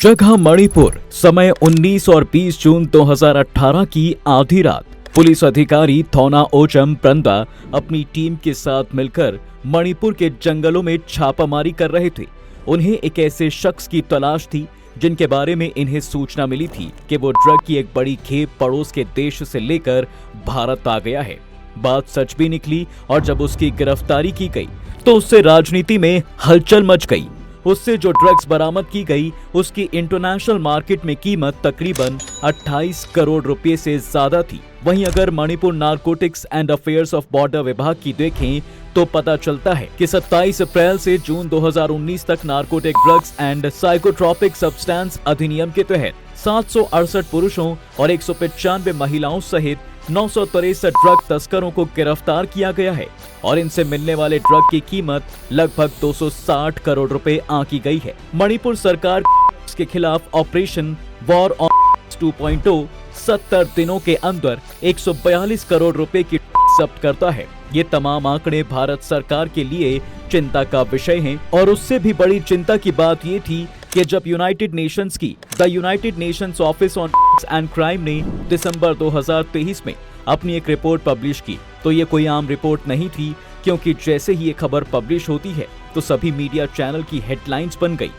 जगह मणिपुर, समय 19 और 20 जून 2018 की आधी रात। पुलिस अधिकारी थोना ओचम प्रंदा अपनी टीम के साथ मिलकर मणिपुर के जंगलों में छापामारी कर रहे थे। उन्हें एक ऐसे शख्स की तलाश थी जिनके बारे में इन्हें सूचना मिली थी कि वो ड्रग की एक बड़ी खेप पड़ोस के देश से लेकर भारत आ गया है। बात सच भी निकली और जब उसकी गिरफ्तारी की गई तो उससे राजनीति में हलचल मच गई। उससे जो ड्रग्स बरामद की गई उसकी इंटरनेशनल मार्केट में कीमत तकरीबन 28 करोड़ रुपए से ज्यादा थी। वहीं अगर Manipur narcotics and affairs of border विभाग की देखें तो पता चलता है कि 27 अप्रैल से जून 2019 तक narcotic drugs and psychotropic substance अधिनियम के तहत 768 पुरुषों और 195 महिलाओं सहित 963 ड्रग तस्करों को गिरफ्तार किया गया है और इनसे मिलने वाले ड्रग की कीमत लगभग 260 करोड़ रुपए आंकी गई है। मणिपुर सरकार के खिलाफ ऑपरेशन वॉर ऑन 2.0 70 दिनों के अंदर 142 करोड़ रुपए की जब्त करता है। ये तमाम आंकड़े भारत सरकार के लिए चिंता का विषय हैं और उससे भी बड़ी चिंता की बात ये थी कि जब यूनाइटेड नेशंस की the United Nations office on and crime ने दिसंबर 2023 में अपनी एक रिपोर्ट पब्लिश की तो ये कोई आम रिपोर्ट नहीं थी, क्योंकि जैसे ही ये खबर पब्लिश होती है तो सभी मीडिया चैनल की हेडलाइंस बन गई।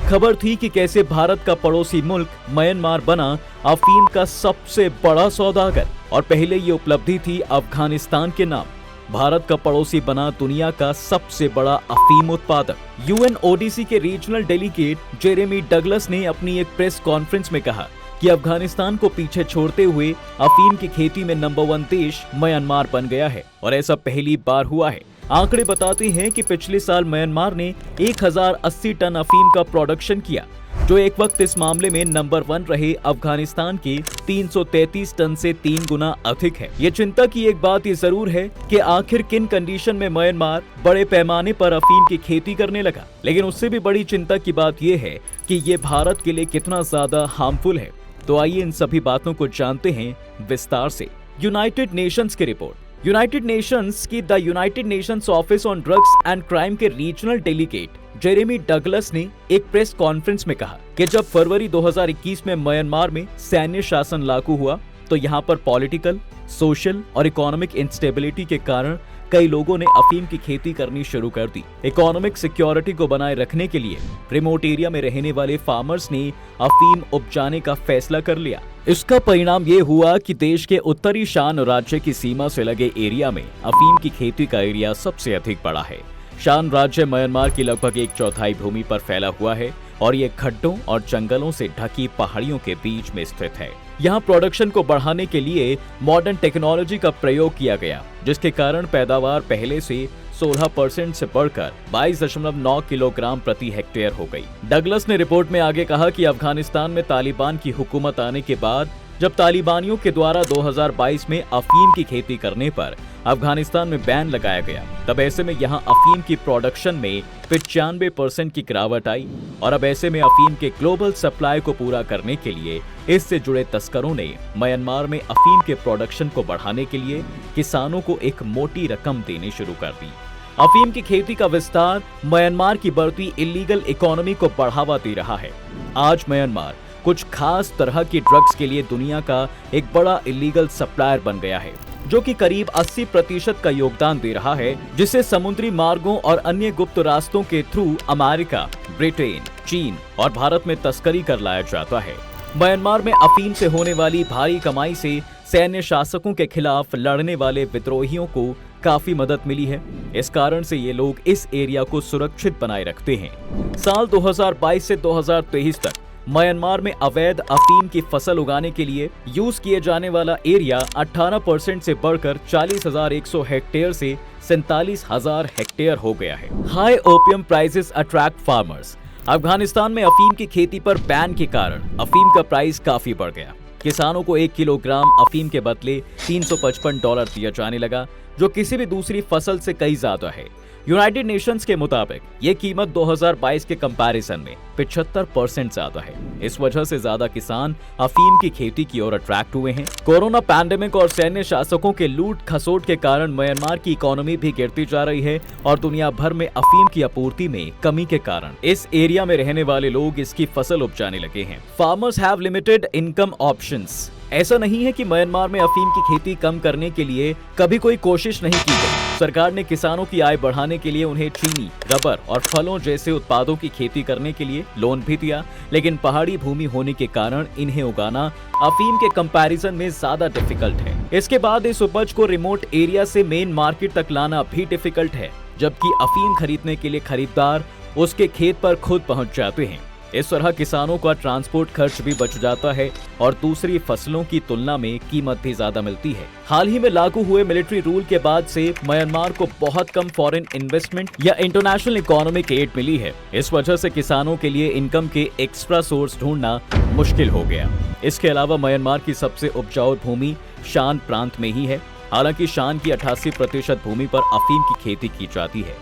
खबर थी कि कैसे भारत का पड़ोसी मुल्क म्यांमार बना अफीम का सबसे बड़ा सौदागर और पहले ये उपलब्धि थी अफगानिस्तान के नाम। भारत का पड़ोसी बना दुनिया का सबसे बड़ा अफीम उत्पादक। यूएनओडीसी के रीजनल डेलीगेट जेरेमी डगलस ने अपनी एक प्रेस कॉन्फ्रेंस में कहा कि अफगानिस्तान को पीछे छोड़ते हुए अफीम की खेती में नंबर 1 देश म्यांमार बन गया है और ऐसा पहली बार हुआ है। आंकड़े बताते हैं कि पिछले साल म्यांमार ने 1080 टन अफीम का प्रोडक्शन किया, जो एक वक्त इस मामले में नंबर 1 रहे अफगानिस्तान के 333 टन से 3 गुना अधिक है। ये चिंता की एक बात ये जरूर है कि आखिर किन कंडीशन में म्यांमार बड़े पैमाने पर अफीम की खेती करने लगा, लेकिन उससे भी बड़ी चिंता की बात ये है कि ये भारत के लिए कितना ज्यादा हार्मफुल है। तो आइए इन सभी बातों को जानते हैं विस्तार से। यूनाइटेड नेशंस की रिपोर्ट। यूनाइटेड नेशंस की the United Nations office on drugs and crime के रीजनल डेलीगेट जेरेमी डगलस ने एक प्रेस कॉन्फ्रेंस में कहा कि जब फरवरी 2021 में म्यांमार में सैन्य शासन लागू हुआ तो यहाँ पर पॉलिटिकल, सोशल और इकोनॉमिक इंस्टेबिलिटी के कारण कई लोगों ने अफीम की खेती करनी शुरू कर दी। इकोनॉमिक सिक्योरिटी को बनाए रखने के लिए रिमोट एरिया में रहने वाले फार्मर्स ने अफीम उपजाने का फैसला कर लिया। इसका परिणाम ये हुआ कि देश के उत्तरी शान राज्य की सीमा से लगे एरिया में अफीम की खेती का एरिया सबसे अधिक बड़ा है। शान राज्य म्यांमार की लगभग 1/4 भूमि पर फैला हुआ है और ये खड्डों और जंगलों से ढकी पहाड़ियों के बीच में स्थित है। यहाँ प्रोडक्शन को बढ़ाने के लिए मॉडर्न टेक्नोलॉजी का प्रयोग किया गया, जिसके कारण पैदावार पहले से 16% से बढ़कर 22.9 किलोग्राम प्रति हेक्टेयर हो गई। डगलस ने रिपोर्ट में आगे कहा कि अफगानिस्तान में तालिबान की हुकूमत आने के बाद जब तालिबानियों के द्वारा 2022 में अफीम की खेती करने पर अफगानिस्तान में बैन लगाया गया, तब ऐसे में यहाँ अफीम की प्रोडक्शन में 95% की गिरावट आई और अब ऐसे में अफीम के ग्लोबल सप्लाई को पूरा करने के लिए इससे जुड़े तस्करों ने म्यांमार में अफीम के प्रोडक्शन को बढ़ाने के लिए किसानों को एक मोटी रकम देनी शुरू कर दी। अफीम की खेती का विस्तार म्यांमार की बढ़ती इलीगल इकोनॉमी को बढ़ावा दे रहा है। आज म्यांमार कुछ खास तरह की ड्रग्स के लिए दुनिया का एक बड़ा इलीगल सप्लायर बन गया है, जो कि करीब 80% का योगदान दे रहा है, जिसे समुद्री मार्गों और अन्य गुप्त रास्तों के थ्रू अमेरिका, ब्रिटेन, चीन और भारत में तस्करी कर लाया जाता है। म्यांमार में अफीम से होने वाली भारी कमाई से सैन्य शासकों के खिलाफ लड़ने वाले विद्रोहियों को काफी मदद मिली है। इस कारण से ये लोग इस एरिया को सुरक्षित बनाए रखते हैं। साल 2022 से 2023 तक म्यांमार में अवैध अफीम की फसल उगाने के लिए यूज किए जाने वाला एरिया 18% से बढ़कर 40,100 हेक्टेयर से 47,000 हेक्टेयर हो गया है। High opium prices attract farmers. Afghanistan में अफीम की खेती पर बैन के कारण अफीम का प्राइस काफी बढ़ गया। किसानों को 1 किलोग्राम अफीम के बदले $355 दिया जाने लगा, जो किसी भी दूसरी फसल से कई ज्यादा है। यूनाइटेड नेशंस के मुताबिक ये कीमत 2022 के कंपैरिजन में 75% ज्यादा है। इस वजह से ज्यादा किसान अफीम की खेती की ओर अट्रैक्ट हुए हैं। कोरोना पैंडेमिक और सैन्य शासकों के लूट खसोट के कारण म्यांमार की इकोनॉमी भी गिरती जा रही है और दुनिया भर में अफीम की आपूर्ति में कमी के कारण इस एरिया में रहने वाले लोग इसकी फसल उपजाने लगे हैं। Farmers have limited income options. ऐसा नहीं है कि म्यांमार में अफीम की खेती कम करने के लिए कभी कोई कोशिश नहीं की गई। सरकार ने किसानों की आय बढ़ाने के लिए उन्हें चीनी, रबर और फलों जैसे उत्पादों की खेती करने के लिए लोन भी दिया, लेकिन पहाड़ी भूमि होने के कारण इन्हें उगाना अफीम के कंपैरिजन में ज्यादा डिफिकल्ट है। इसके बाद इस उपज को रिमोट एरिया से मेन मार्केट तक लाना भी डिफिकल्ट है, जबकि अफीम खरीदने के लिए खरीदार उसके खेत पर खुद पहुंच जाते हैं। इस तरह किसानों का ट्रांसपोर्ट खर्च भी बच जाता है और दूसरी फसलों की तुलना में कीमत भी ज्यादा मिलती है। हाल ही में लागू हुए मिलिट्री रूल के बाद से म्यांमार को बहुत कम फॉरेन इन्वेस्टमेंट या इंटरनेशनल इकोनॉमिक एड मिली है। इस वजह से किसानों के लिए इनकम के एक्स्ट्रा सोर्स ढूंढना मुश्किल हो गया। इसके अलावा म्यांमार की सबसे उपजाऊ भूमि शान प्रांत में ही है। हालांकि शान की 88% भूमि पर अफीम की खेती की जाती है।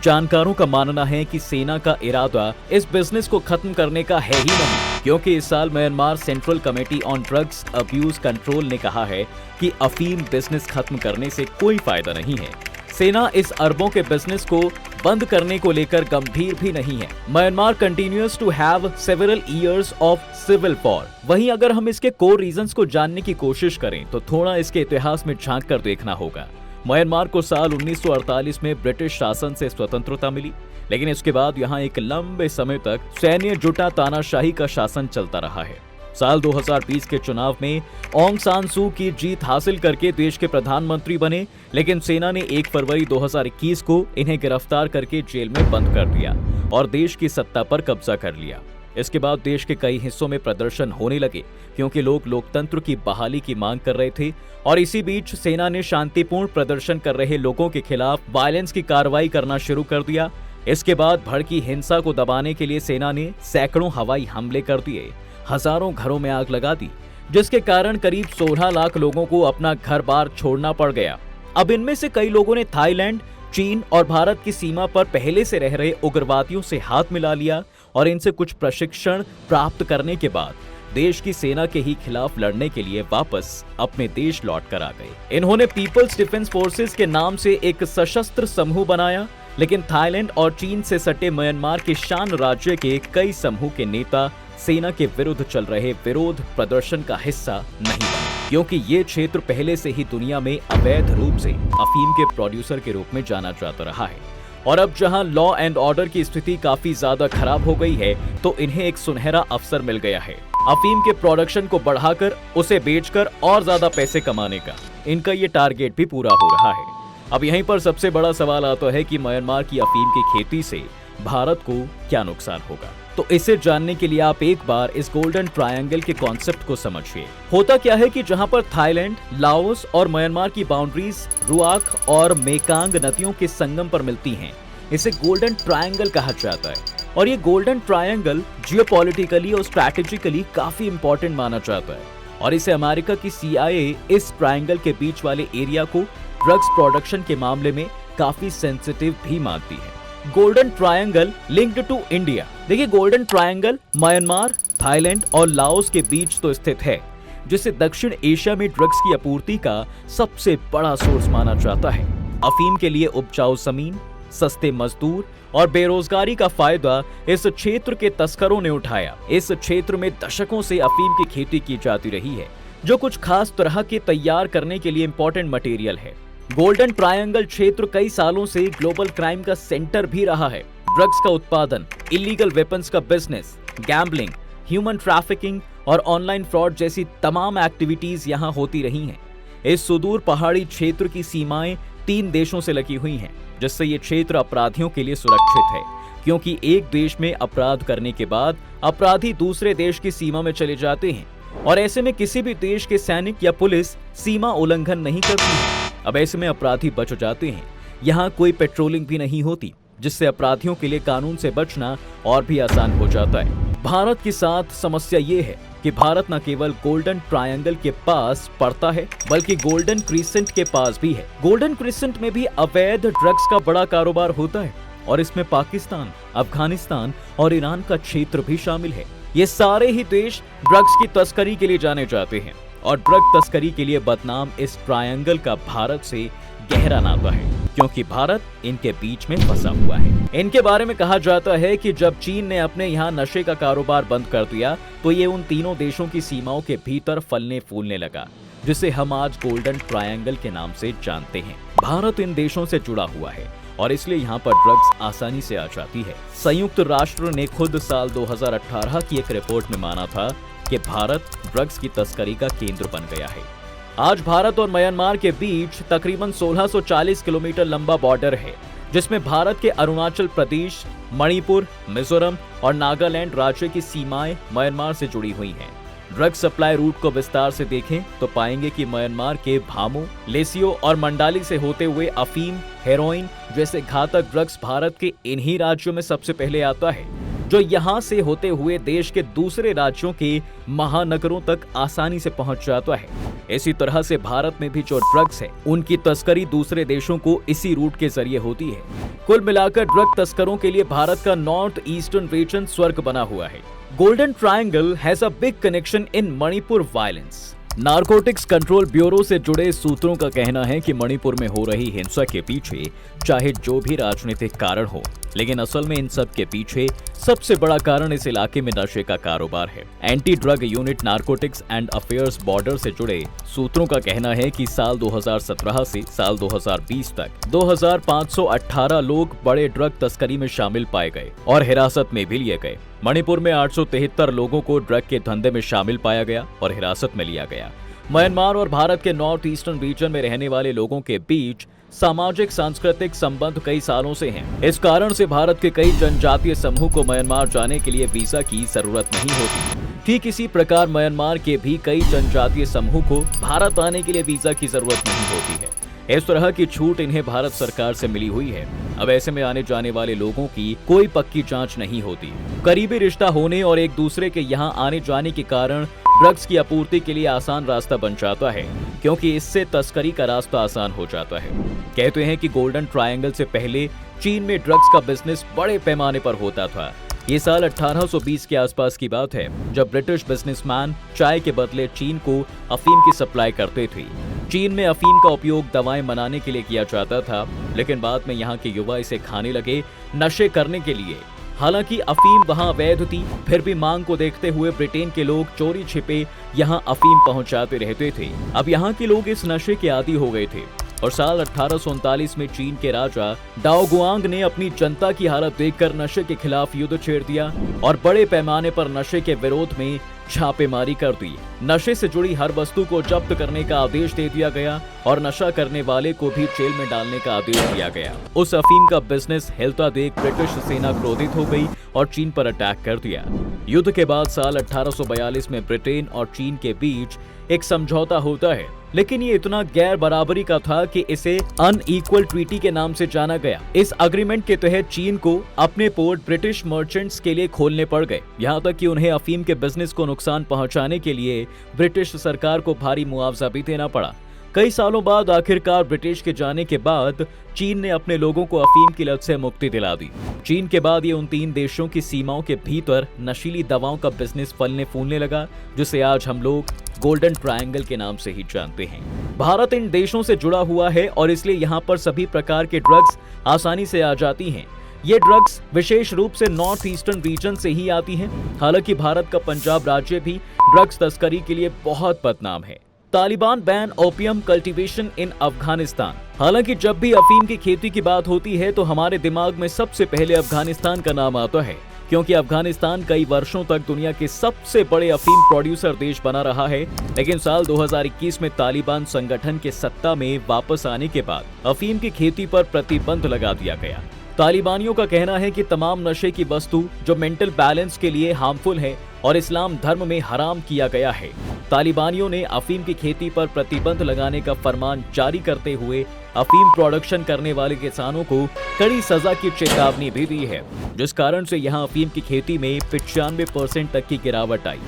जानकारों का मानना है कि सेना का इरादा इस बिजनेस को खत्म करने का है ही नहीं, क्योंकि इस साल Myanmar central committee on drugs abuse control ने कहा है कि अफीम बिजनेस खत्म करने से कोई फायदा नहीं है। सेना इस अरबों के बिजनेस को बंद करने को लेकर गंभीर भी नहीं है। Myanmar continues to have several years of civil war. वहीं अगर हम इसके कोर रीजंस को जानने की कोशिश करें तो थोड़ा इसके इतिहास में झांक कर देखना होगा। म्यांमार को साल 1948 में ब्रिटिश शासन से स्वतंत्रता मिली, लेकिन इसके बाद यहाँ एक लंबे समय तक सैन्य जुटा तानाशाही का शासन चलता रहा है। साल 2020 के चुनाव में ऑंग सान सू की जीत हासिल करके देश के प्रधानमंत्री बने, लेकिन सेना ने 1 फरवरी 2021 को इन्हें गिरफ्तार करके जेल में बंद कर दिया और देश की सत्ता पर कब्जा कर लिया। इसके बाद देश के कई हिस्सों में प्रदर्शन होने लगे, क्योंकि लोग लोकतंत्र की बहाली की मांग कर रहे थे और इसी बीच सेना ने शांतिपूर्ण प्रदर्शन कर रहे लोगों के खिलाफ वायलेंस की कार्रवाई करना शुरू कर दिया। इसके बाद भड़की हिंसा को दबाने के लिए सेना ने सैकड़ों हवाई हमले कर दिए, हजारों घरों में आग लगा दी, जिसके कारण करीब 16 लाख लोगों को अपना घर बार छोड़ना पड़ गया। अब इनमें से कई लोगों ने थाईलैंड, चीन और भारत की सीमा पर पहले से रह रहे उग्रवादियों से हाथ मिला लिया और इनसे कुछ प्रशिक्षण प्राप्त करने के बाद देश की सेना के ही खिलाफ लड़ने के लिए वापस अपने देश लौट कर आ गए। इन्होंने पीपल्स डिफेंस फोर्सेस के नाम से एक सशस्त्र समूह बनाया, लेकिन थाईलैंड और चीन से सटे म्यांमार के शान राज्य के कई समूह के नेता सेना के विरुद्ध चल रहे विरोध प्रदर्शन का हिस्सा नहीं बने, क्योंकि ये क्षेत्र पहले से ही दुनिया में अवैध रूप से अफीम के प्रोड्यूसर के रूप में जाना जाता रहा है। और अब जहां लॉ एंड ऑर्डर की स्थिति काफी ज्यादा खराब हो गई है, तो इन्हें एक सुनहरा अवसर मिल गया है अफीम के प्रोडक्शन को बढ़ाकर उसे बेचकर और ज्यादा पैसे कमाने का। इनका ये टारगेट भी पूरा हो रहा है। अब यहीं पर सबसे बड़ा सवाल आता है कि म्यांमार की अफीम की खेती से भारत को क्या नुकसान होगा। तो इसे जानने के लिए आप एक बार इस गोल्डन ट्रायंगल के कॉन्सेप्ट को समझिए। होता क्या है कि जहां पर थाईलैंड, लाओस और म्यांमार की बाउंड्रीज रुआक और मेकांग नदियों के संगम पर मिलती हैं, इसे गोल्डन ट्रायंगल कहा जाता है। और ये गोल्डन ट्रायंगल जियोपॉलिटिकली और स्ट्रैटेजिकली काफी इंपॉर्टेंट माना जाता है और इसे अमेरिका की CIA इस ट्रायंगल के बीच वाले एरिया को ड्रग्स प्रोडक्शन के मामले में काफी सेंसिटिव भी मानती है। Golden triangle linked to India. देखिए, गोल्डन ट्रायंगल म्यांमार, थाईलैंड और लाओस के बीच तो स्थित है, जिसे दक्षिण एशिया में ड्रग्स की आपूर्ति का सबसे बड़ा सोर्स माना जाता है। अफीम के लिए उपजाऊ जमीन, सस्ते मजदूर और बेरोजगारी का फायदा इस क्षेत्र के तस्करों ने उठाया। इस क्षेत्र में दशकों से अफीम की खेती की जाती रही है, जो कुछ खास तरह के तैयार करने के लिए इंपॉर्टेंट मटेरियल है। गोल्डन ट्रायंगल क्षेत्र कई सालों से ग्लोबल क्राइम का सेंटर भी रहा है। ड्रग्स का उत्पादन, इलीगल वेपन्स का बिजनेस, गैम्बलिंग, ह्यूमन ट्रैफिकिंग और ऑनलाइन फ्रॉड जैसी तमाम एक्टिविटीज यहाँ होती रही हैं। इस सुदूर पहाड़ी क्षेत्र की सीमाएं 3 देशों से लगी हुई हैं, जिससे ये क्षेत्र अपराधियों के लिए सुरक्षित है, क्योंकि एक देश में अपराध करने के बाद अपराधी दूसरे देश की सीमा में चले जाते हैं और ऐसे में किसी भी देश के सैनिक या पुलिस सीमा उल्लंघन नहीं करती है। अब ऐसे में अपराधी बच जाते हैं। यहाँ कोई पेट्रोलिंग भी नहीं होती, जिससे अपराधियों के लिए कानून से बचना और भी आसान हो जाता है। भारत के साथ समस्या ये है कि भारत न केवल गोल्डन ट्रायंगल के पास पड़ता है बल्कि गोल्डन क्रिसेंट के पास भी है। गोल्डन क्रिसेंट में भी अवैध ड्रग्स का बड़ा कारोबार होता है और इसमें पाकिस्तान, अफगानिस्तान और ईरान का क्षेत्र भी शामिल है। ये सारे ही देश ड्रग्स की तस्करी के लिए जाने जाते हैं और ड्रग तस्करी के लिए बदनाम इस ट्रायंगल का भारत से गहरा नाता है, क्योंकि भारत इनके बीच में फंसा हुआ है। इनके बारे में कहा जाता है कि जब चीन ने अपने यहाँ नशे का कारोबार बंद कर दिया तो ये उन तीनों देशों की सीमाओं के भीतर फलने फूलने लगा, जिसे हम आज गोल्डन ट्रायंगल के नाम से जानते हैं। भारत इन देशों से जुड़ा हुआ है और इसलिए यहाँ पर ड्रग्स आसानी से आ जाती है। संयुक्त राष्ट्र ने खुद साल 2018 की एक रिपोर्ट में माना था कि भारत ड्रग्स की तस्करी का केंद्र बन गया है। आज भारत और म्यांमार के बीच तकरीबन 1640 किलोमीटर लंबा बॉर्डर है, जिसमें भारत के अरुणाचल प्रदेश, मणिपुर, मिजोरम और नागालैंड राज्य की सीमाएं म्यांमार से जुड़ी हुई हैं। ड्रग सप्लाई रूट को विस्तार से देखें तो पाएंगे कि म्यांमार के भामो, लेसियो और मंडाली से होते हुए अफीम, हेरोइन जैसे घातक ड्रग्स भारत के इन्हीं राज्यों में सबसे पहले आता है, जो यहाँ से होते हुए देश के दूसरे राज्यों के महानगरों तक आसानी से पहुंच जाता है। इसी तरह से भारत में भी जो ड्रग्स है उनकी तस्करी दूसरे देशों को इसी रूट के जरिए होती है। कुल मिलाकर ड्रग तस्करों के लिए भारत का नॉर्थ ईस्टर्न रीजन स्वर्ग बना हुआ है। Golden triangle has a big connection in Manipur violence. Narcotics control bureau से जुड़े सूत्रों का कहना है कि मणिपुर में हो रही हिंसा के पीछे चाहे जो भी राजनीतिक कारण हो, लेकिन असल में इन सब के पीछे सबसे बड़ा कारण इस इलाके में नशे का कारोबार है। Anti drug unit narcotics and affairs border से जुड़े सूत्रों का कहना है कि साल 2017 से साल 2020 तक 2518 लोग बड़े ड्रग तस्करी में शामिल पाए गए और हिरासत में भी लिए गए। मणिपुर में 873 लोगों को ड्रग के धंधे में शामिल पाया गया और हिरासत में लिया गया। म्यांमार और भारत के नॉर्थ ईस्टर्न रीजन में रहने वाले लोगों के बीच सामाजिक सांस्कृतिक संबंध कई सालों से हैं। इस कारण से भारत के कई जनजातीय समूह को म्यांमार जाने के लिए वीजा की जरूरत नहीं होती। ठीक इसी प्रकार म्यांमार के भी कई जनजातीय समूह को भारत आने के लिए वीजा की जरूरत नहीं होती है। इस तरह की छूट इन्हें भारत सरकार से मिली हुई है। अब ऐसे में आने जाने वाले लोगों की कोई पक्की जांच नहीं होती। करीबी रिश्ता होने और एक दूसरे के यहाँ आने जाने के कारण ड्रग्स की आपूर्ति के लिए आसान रास्ता बन जाता है, क्योंकि इससे तस्करी का रास्ता आसान हो जाता है। कहते हैं कि गोल्डन ट्रायंगल से पहले चीन में ड्रग्स का बिजनेस बड़े पैमाने पर होता था। ये साल 1820 के आसपास की बात है, जब ब्रिटिश बिजनेसमैन चाय के बदले चीन को अफीम की सप्लाई करते थे। चीन में अफीम का उपयोग दवाएं बनाने के लिए किया जाता था, लेकिन बाद में यहाँ के युवा इसे खाने लगे नशे करने के लिए। हालांकि अफीम वहाँ अवैध थी, फिर भी मांग को देखते हुए ब्रिटेन के लोग चोरी छिपे यहाँ अफीम पहुँचाते रहते थे। अब यहाँ के लोग इस नशे के आदी हो गए थे और साल 1839 में चीन के राजा डाओगुआंग ने अपनी जनता की हालत देखकर नशे के खिलाफ युद्ध छेड़ दिया और बड़े पैमाने पर नशे के विरोध में छापेमारी कर दी। नशे से जुड़ी हर वस्तु को जब्त करने का आदेश दे दिया गया और नशा करने वाले को भी जेल में डालने का आदेश दिया गया। उस अफीम का बिजनेस हिलता देख ब्रिटिश सेना क्रोधित हो गई और चीन पर अटैक कर दिया। युद्ध के बाद साल 1842 में ब्रिटेन और चीन के बीच एक समझौता होता है, लेकिन ये इतना गैर बराबरी का था कि इसे अनइक्वल ट्रीटी के नाम से जाना गया। इस अग्रीमेंट के तहत चीन को अपने पोर्ट ब्रिटिश मर्चेंट्स के लिए खोलने पड़ गए, यहाँ तक कि उन्हें अफीम के बिजनेस को नुकसान पहुंचाने के लिए ब्रिटिश सरकार को भारी मुआवजा भी देना पड़ा। कई सालों बाद आखिरकार ब्रिटिश के जाने के बाद चीन ने अपने लोगों को अफीम की लत से मुक्ति दिला दी। चीन के बाद ये उन तीन देशों की सीमाओं के भीतर नशीली दवाओं का बिजनेस फलने फूलने लगा, जिसे आज हम लोग गोल्डन ट्रायंगल के नाम से ही जानते हैं। भारत इन देशों से जुड़ा हुआ है और इसलिए यहाँ पर सभी प्रकार के ड्रग्स आसानी से आ जाती हैं। ये ड्रग्स विशेष रूप से नॉर्थ ईस्टर्न रीजन से ही आती हैं। हालांकि भारत का पंजाब राज्य भी ड्रग्स तस्करी के लिए बहुत बदनाम है। Taliban ban opium cultivation in Afghanistan. हालांकि जब भी अफीम की खेती की बात होती है तो हमारे दिमाग में सबसे पहले अफगानिस्तान का नाम आता है, क्योंकि अफगानिस्तान कई वर्षों तक दुनिया के सबसे बड़े अफीम प्रोड्यूसर देश बना रहा है। लेकिन साल 2021 में तालिबान संगठन के सत्ता में वापस आने के बाद अफीम की खेती पर प्रतिबंध लगा दिया गया। तालिबानियों का कहना है कि तमाम नशे की वस्तु जो मेंटल बैलेंस के लिए हार्मफुल है और इस्लाम धर्म में हराम किया गया है, तालिबानियों ने अफीम की खेती पर प्रतिबंध लगाने का फरमान जारी करते हुए अफीम प्रोडक्शन करने वाले किसानों को कड़ी सजा की चेतावनी भी दी है, जिस कारण से यहां अफीम की खेती में 95% तक की गिरावट आई।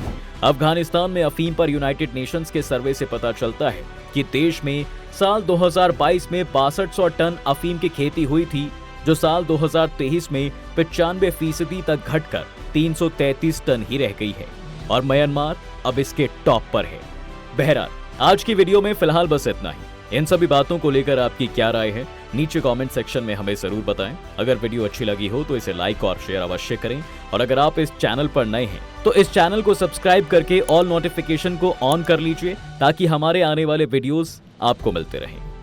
अफगानिस्तान में अफीम पर यूनाइटेड नेशंस के सर्वे से पता चलता है कि देश में साल 2022 में 6200 टन अफीम की खेती हुई थी, जो साल 2023 में 95% तक घटकर 333 टन ही रह गई है और म्यांमार अब इसके टॉप पर है। बहरहाल आज की वीडियो में फिलहाल बस इतना ही। इन सभी बातों को लेकर आपकी क्या राय है, नीचे कमेंट सेक्शन में हमें जरूर बताएं। अगर वीडियो अच्छी लगी हो तो इसे लाइक और शेयर अवश्य करें और अगर आप इस चैनल पर नए हैं तो इस चैनल को सब्सक्राइब करके ऑल नोटिफिकेशन को ऑन कर लीजिए ताकि हमारे आने वाले वीडियोस आपको मिलते रहें।